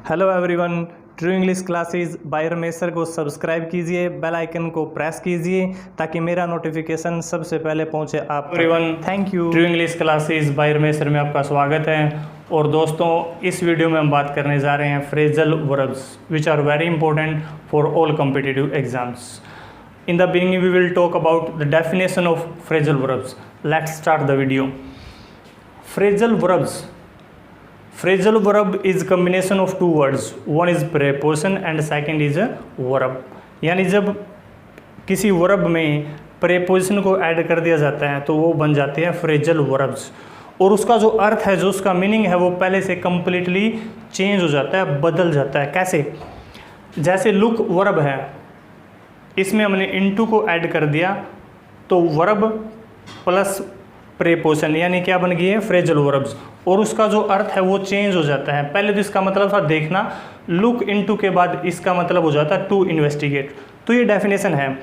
Hello everyone, true English classes bye Ramesh sir को subscribe कीजिए, bell icon को press कीजिए ताकि मेरा नोटिफिकेशन सबसे पहले पहुंचे आप everyone. Thank you. True English classes bye Ramesh sir में आपका स्वागत है। और दोस्तों, इस वीडियो में हम बात करने जा रहे हैं phrasal verbs which are very important for all competitive exams. In the beginning, we will talk about the definition of phrasal verbs. Let's start the video. Phrasal verbs. Phrasal verb is combination of two words. One is preposition and second is a verb. यानी जब किसी verb में preposition को add कर दिया जाता है तो वो बन जाते हैं phrasal verbs. और उसका जो अर्थ है, जो उसका मीनिंग है, वो पहले से completely चेंज हो जाता है, बदल जाता है। कैसे? जैसे look verb है, इसमें हमने इनटू को ऐड कर दिया तो वर्ब प्लस प्रेपोजिशन यानी क्या बन गई है, फ्रेजल वर्ब्स। और उसका जो अर्थ है वो चेंज हो जाता है। पहले तो इसका मतलब था देखना, लुक इनटू के बाद इसका मतलब हो जाता है टू इन्वेस्टिगेट। तो ये डेफिनेशन है,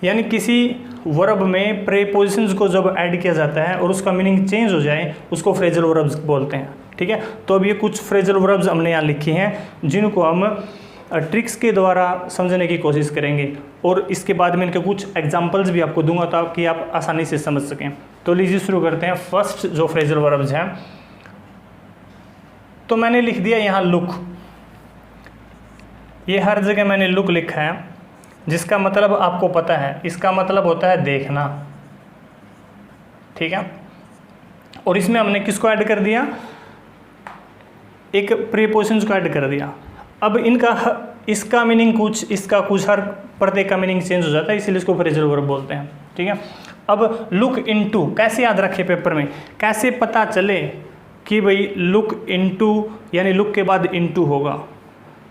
यानी किसी वर्ब में प्रेपोजिशंस को जब ऐड किया जाता है और उसका मीनिंग चेंज हो जाए उसको फ्रेजल वर्ब्स बोलते हैं। ठीक है, तो अब ये कुछ फ्रेजल वर्ब्स हमने यहाँ लिखी हैं जिनको हम ट्रिक्स के द्वारा समझने की कोशिश करेंगे और इसके बाद में इनके कुछ एग्जांपल्स भी आपको दूंगा ताकि आप आसानी से समझ सकें। तो लीजिए शुरू करते हैं। फर्स्ट जो फ्रेजल वर्ब्स हैं, तो मैंने लिख दिया यहाँ लुक। ये हर जगह मैंने लुक लिखा है जिसका मतलब आपको पता है, इसका मतलब होता है देखना। ठीक है, और इसमें हमने किसको ऐड कर दिया, एक प्रीपोजिशन को ऐड कर दिया। अब इसका मीनिंग कुछ, इसका कुछ, हर प्रत्येक का मीनिंग चेंज हो जाता है, इसीलिए इसको फ्रेजल वर्ब बोलते हैं। ठीक है, अब लुक इनटू कैसे याद रखें पेपर में, कैसे पता चले कि भाई लुक इनटू यानी लुक के बाद इनटू होगा।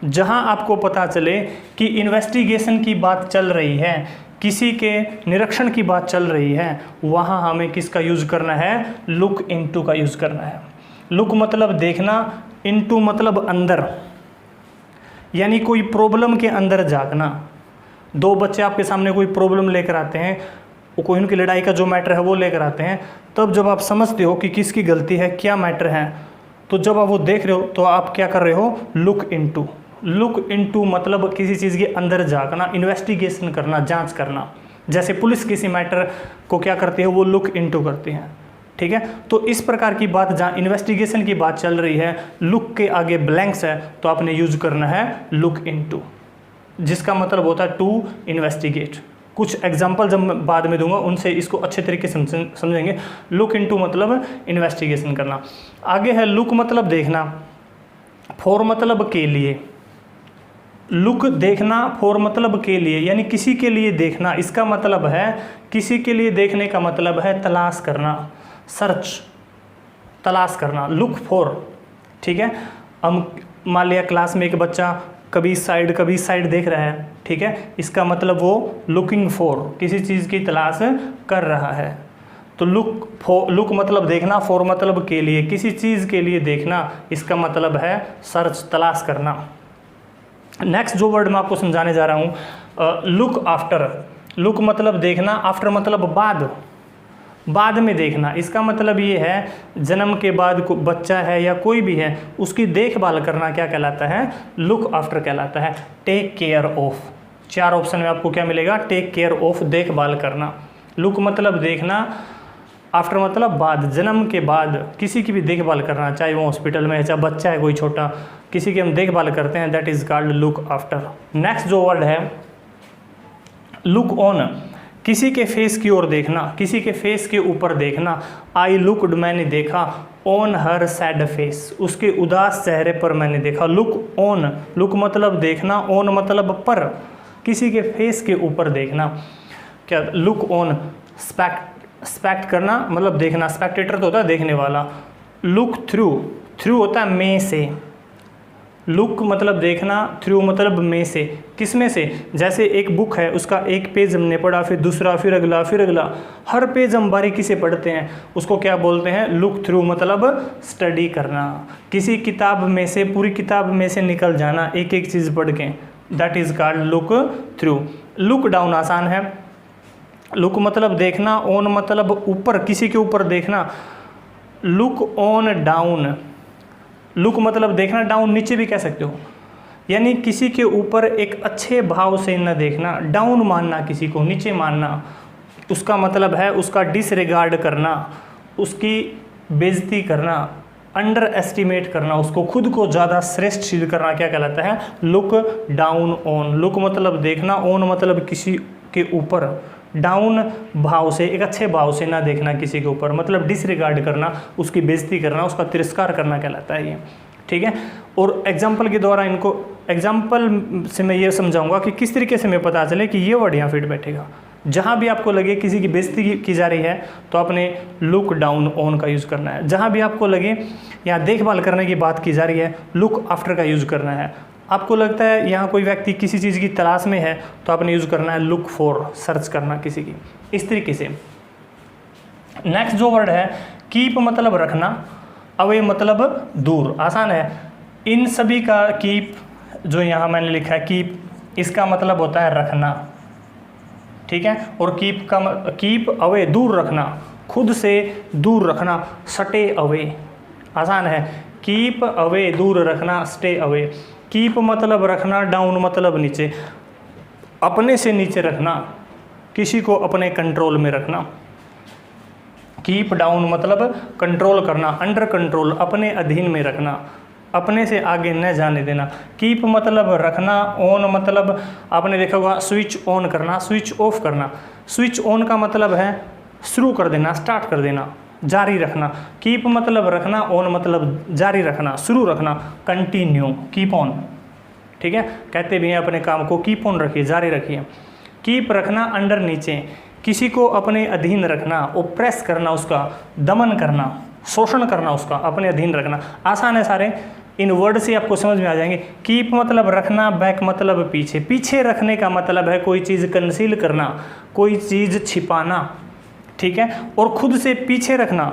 जहां आपको पता चले कि इन्वेस्टिगेशन की बात चल रही है, किसी के निरीक्षण की बात चल रही है, वहां हमें किसका यूज़ करना है, लुक इनटू का यूज़ करना है। लुक मतलब देखना, इनटू मतलब अंदर, यानी कोई प्रॉब्लम के अंदर झांकना। दो बच्चे आपके सामने कोई प्रॉब्लम लेकर आते हैं, कोई उनकी लड़ाई का जो मैटर है वो लेकर आते हैं, तब जब आप समझते हो कि किसकी गलती है, क्या मैटर है, तो जब आप वो देख रहे हो तो आप क्या कर रहे हो, लुक इनटू। लुक इनटू मतलब किसी चीज़ के अंदर झांकना, इन्वेस्टिगेशन करना, जांच करना। जैसे पुलिस किसी मैटर को क्या करती है, वो लुक इनटू करती है। ठीक है, तो इस प्रकार की बात जहाँ इन्वेस्टिगेशन की बात चल रही है, लुक के आगे ब्लैंक्स है तो आपने यूज करना है लुक इनटू, जिसका मतलब होता है टू इन्वेस्टिगेट। कुछ एग्जांपल जब मैं बाद में दूंगा उनसे इसको अच्छे तरीके से समझेंगे। लुक इनटू मतलब इन्वेस्टिगेशन करना। आगे है लुक मतलब देखना, फॉर मतलब के लिए। लुक देखना, फॉर मतलब के लिए, यानी किसी के लिए देखना। इसका मतलब है, किसी के लिए देखने का मतलब है तलाश करना, सर्च, तलाश करना, लुक फॉर। ठीक है, हम मान लिया क्लास में एक बच्चा कभी साइड देख रहा है। ठीक है, इसका मतलब वो लुकिंग फॉर, किसी चीज़ की तलाश कर रहा है। तो लुक मतलब देखना, फॉर मतलब के लिए, किसी चीज़ के लिए देखना, इसका मतलब है सर्च, तलाश करना। नेक्स्ट जो वर्ड मैं आपको समझाने जा रहा हूँ, लुक आफ्टर। लुक मतलब देखना, आफ्टर मतलब बाद में देखना। इसका मतलब ये है, जन्म के बाद बच्चा है या कोई भी है उसकी देखभाल करना क्या कहलाता है, लुक आफ्टर कहलाता है। टेक केयर ऑफ, 4 ऑप्शन में आपको क्या मिलेगा, टेक केयर ऑफ, देखभाल करना। लुक मतलब देखना, आफ्टर मतलब बाद, जन्म के बाद किसी की भी देखभाल करना, चाहे वो हॉस्पिटल में है, चाहे बच्चा है कोई छोटा, किसी की हम देखभाल करते हैं, that is called look after. Next जो वर्ड है लुक ऑन, किसी के फेस की ओर देखना, किसी के फेस के ऊपर देखना। आई लुकड, मैंने देखा, ऑन हर सैड फेस, उसके उदास चेहरे पर मैंने देखा। लुक ऑन, लुक मतलब देखना, ऑन मतलब पर, किसी के फेस के ऊपर देखना। क्या लुक ऑन, स्पेक्ट करना मतलब देखना, स्पेक्टेटर तो होता है देखने वाला। लुक थ्रू होता है में से, लुक मतलब देखना, थ्रू मतलब में से, किस में से, जैसे एक बुक है उसका एक पेज हमने पढ़ा, फिर दूसरा, फिर अगला, फिर अगला, हर पेज हम बारीकी से पढ़ते हैं, उसको क्या बोलते हैं, लुक थ्रू मतलब स्टडी करना। किसी किताब में से, पूरी किताब में से निकल जाना एक एक चीज़ पढ़ के, that is called look through. Look down आसान है, लुक मतलब देखना, ऑन मतलब ऊपर, किसी के ऊपर देखना। लुक ऑन डाउन, लुक मतलब देखना, डाउन नीचे भी कह सकते हो, यानी किसी के ऊपर एक अच्छे भाव से न देखना, डाउन मानना, किसी को नीचे मानना, उसका मतलब है उसका डिसरिगार्ड करना, उसकी बेइज्जती करना, अंडर एस्टिमेट करना, उसको खुद को ज़्यादा श्रेष्ठ सिद्ध करना, क्या कहलाता है? Look down on. लुक मतलब देखना, ऑन मतलब किसी के ऊपर, डाउन भाव से, एक अच्छे भाव से ना देखना किसी के ऊपर, मतलब डिसरिगार्ड करना, उसकी बेइज्जती करना, उसका तिरस्कार करना कहलाता है ये, ठीक है। और एग्जाम्पल के द्वारा इनको, एग्जाम्पल से मैं ये समझाऊंगा कि किस तरीके से हमें पता चले कि ये वर्ड यहाँ फिट बैठेगा। जहाँ भी आपको लगे किसी की बेइज्जती की जा रही है तो आपने लुक डाउन ऑन का यूज़ करना है। जहाँ भी आपको लगे यहाँ देखभाल करने की बात की जा रही है, लुक आफ्टर का यूज़ करना है। आपको लगता है यहाँ कोई व्यक्ति किसी चीज़ की तलाश में है तो आपने यूज़ करना है लुक फॉर, सर्च करना किसी की, इस तरीके से। नेक्स्ट जो वर्ड है कीप मतलब रखना, अवे मतलब दूर, आसान है। इन सभी का कीप जो यहाँ मैंने लिखा है कीप, इसका मतलब होता है रखना, ठीक है। और कीप अवे दूर रखना, खुद से दूर रखना, स्टे अवे, आसान है। कीप अवे दूर रखना, स्टे अवे। कीप मतलब रखना, डाउन मतलब नीचे, अपने से नीचे रखना, किसी को अपने कंट्रोल में रखना। कीप डाउन मतलब कंट्रोल करना, अंडर कंट्रोल, अपने अधीन में रखना, अपने से आगे न जाने देना। कीप मतलब रखना, ऑन मतलब आपने देखा होगा स्विच ऑन करना, स्विच ऑफ करना। स्विच ऑन का मतलब है शुरू कर देना, स्टार्ट कर देना, जारी रखना। कीप मतलब रखना, ऑन मतलब जारी रखना, शुरू रखना, कंटिन्यू, कीप ऑन, ठीक है। कहते भी हैं अपने काम को कीप ऑन रखिए, जारी रखिए। कीप रखना, अंडर नीचे, किसी को अपने अधीन रखना, ओप्रेस करना, उसका दमन करना, शोषण करना, उसका अपने अधीन रखना। आसान है सारे, इन वर्ड से आपको समझ में आ जाएंगे। कीप मतलब रखना, बैक मतलब पीछे, पीछे रखने का मतलब है कोई चीज़ कंसील करना, कोई चीज़ छिपाना, ठीक है। और खुद से पीछे रखना,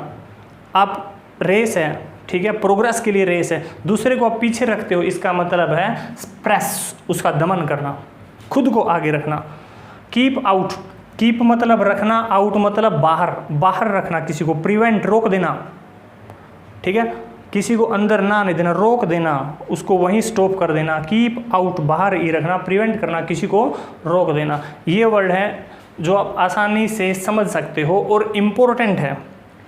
आप रेस है, ठीक है, प्रोग्रेस के लिए रेस है, दूसरे को आप पीछे रखते हो, इसका मतलब है प्रेस, उसका दमन करना, खुद को आगे रखना। कीप आउट, कीप मतलब रखना, आउट मतलब बाहर, बाहर रखना किसी को, प्रिवेंट रोक देना, ठीक है, किसी को अंदर ना आने देना, रोक देना, उसको वहीं स्टॉप कर देना। कीप आउट बाहर ही रखना, प्रिवेंट करना, किसी को रोक देना। ये वर्ड है जो आप आसानी से समझ सकते हो और इम्पोर्टेंट है,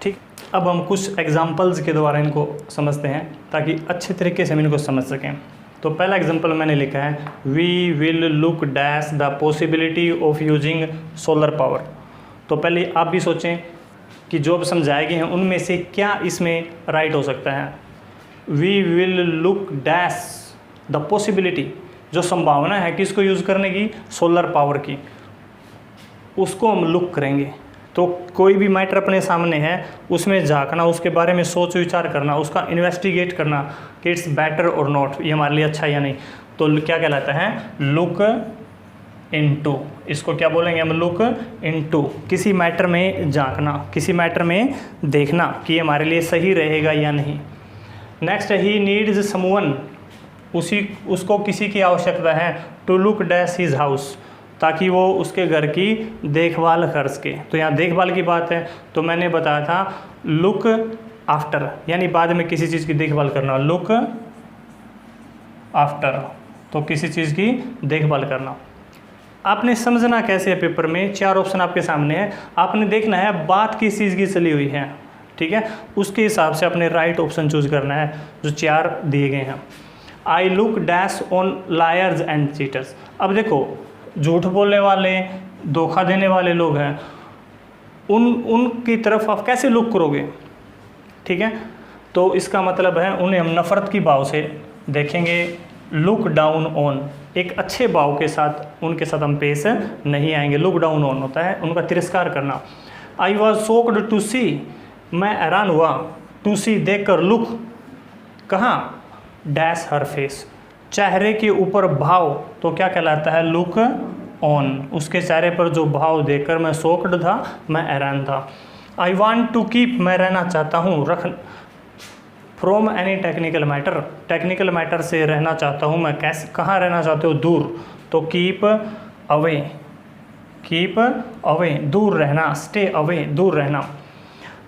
ठीक। अब हम कुछ एग्जाम्पल्स के द्वारा इनको समझते हैं ताकि अच्छे तरीके से हम इनको समझ सकें। तो पहला एग्जाम्पल मैंने लिखा है, we will look dash the possibility of using solar power. तो पहले आप भी सोचें कि जो अब समझाए गए हैं उनमें से क्या इसमें राइट हो सकता है। We will look dash the possibility, जो संभावना है किसको यूज़ करने की, सोलर पावर की, उसको हम लुक करेंगे। तो कोई भी मैटर अपने सामने है उसमें झांकना, उसके बारे में सोच विचार करना, उसका इन्वेस्टिगेट करना कि इट्स बेटर और नॉट, ये हमारे लिए अच्छा या नहीं, तो क्या कहलाता है, लुक इनटू। इसको क्या बोलेंगे हम, लुक इनटू। किसी मैटर में झांकना, किसी मैटर में देखना कि ये हमारे लिए सही रहेगा या नहीं। नेक्स्ट, ही नीड्स समवन, उसको किसी की आवश्यकता है, to look dash his house, ताकि वो उसके घर की देखभाल कर सके। तो यहाँ देखभाल की बात है, तो मैंने बताया था लुक आफ्टर, यानी बाद में किसी चीज़ की देखभाल करना, लुक आफ्टर, तो किसी चीज़ की देखभाल करना। आपने समझना कैसे है, पेपर में 4 ऑप्शन आपके सामने है, आपने देखना है बात किस चीज़ की चली हुई है, ठीक है, उसके हिसाब से अपने राइट ऑप्शन चूज करना है जो 4 दिए गए हैं। I look dash on lawyers and cheaters. अब देखो, झूठ बोलने वाले, धोखा देने वाले लोग हैं, उनकी तरफ आप कैसे लुक करोगे, ठीक है। तो इसका मतलब है उन्हें हम नफ़रत की भाव से देखेंगे, लुक डाउन ऑन, एक अच्छे भाव के साथ उनके साथ हम पेश नहीं आएंगे। लुक डाउन ऑन होता है उनका तिरस्कार करना। आई वॉज शॉक्ड टू सी, मैं हैरान हुआ, टू सी देख कर, लुक कहाँ, डैश हर फेस, चेहरे के ऊपर भाव, तो क्या कहलाता है, लुक ऑन, उसके चेहरे पर जो भाव देखकर मैं शॉक्ड था, मैं हैरान था। आई वॉन्ट टू कीप, मैं रहना चाहता हूँ, रख, from any technical matter, technical matter से रहना चाहता हूँ मैं, कैसे, कहाँ रहना चाहते हो, दूर, तो कीप अवे, दूर रहना, स्टे अवे, दूर रहना।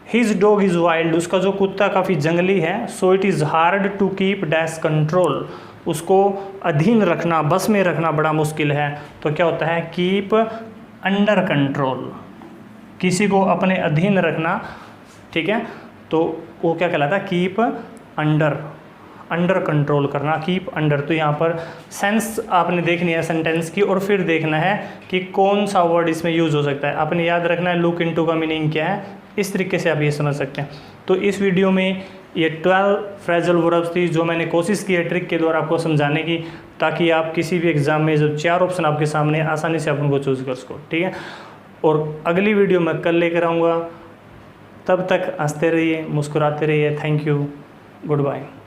हिज डॉग इज़ वाइल्ड, उसका जो कुत्ता काफ़ी जंगली है। So it is hard to keep dash control, उसको अधीन रखना, बस में रखना बड़ा मुश्किल है। तो क्या होता है, कीप अंडर कंट्रोल, किसी को अपने अधीन रखना, ठीक है, तो वो क्या कहलाता है, कीप अंडर, अंडर कंट्रोल करना, कीप अंडर। तो यहाँ पर सेंस आपने देखनी है सेंटेंस की, और फिर देखना है कि कौन सा वर्ड इसमें यूज़ हो सकता है। आपने याद रखना है लुक इनटू का मीनिंग क्या है, इस तरीके से आप ये समझ सकते हैं। तो इस वीडियो में ये 12 फ्रेजल वर्ब्स थी जो मैंने कोशिश की है ट्रिक के द्वारा आपको समझाने की, ताकि आप किसी भी एग्ज़ाम में जो 4 ऑप्शन आपके सामने आसानी से आप उनको चूज़ कर सको, ठीक है। और अगली वीडियो मैं कल लेकर आऊँगा, तब तक हंसते रहिए, मुस्कुराते रहिए। Thank you, good bye.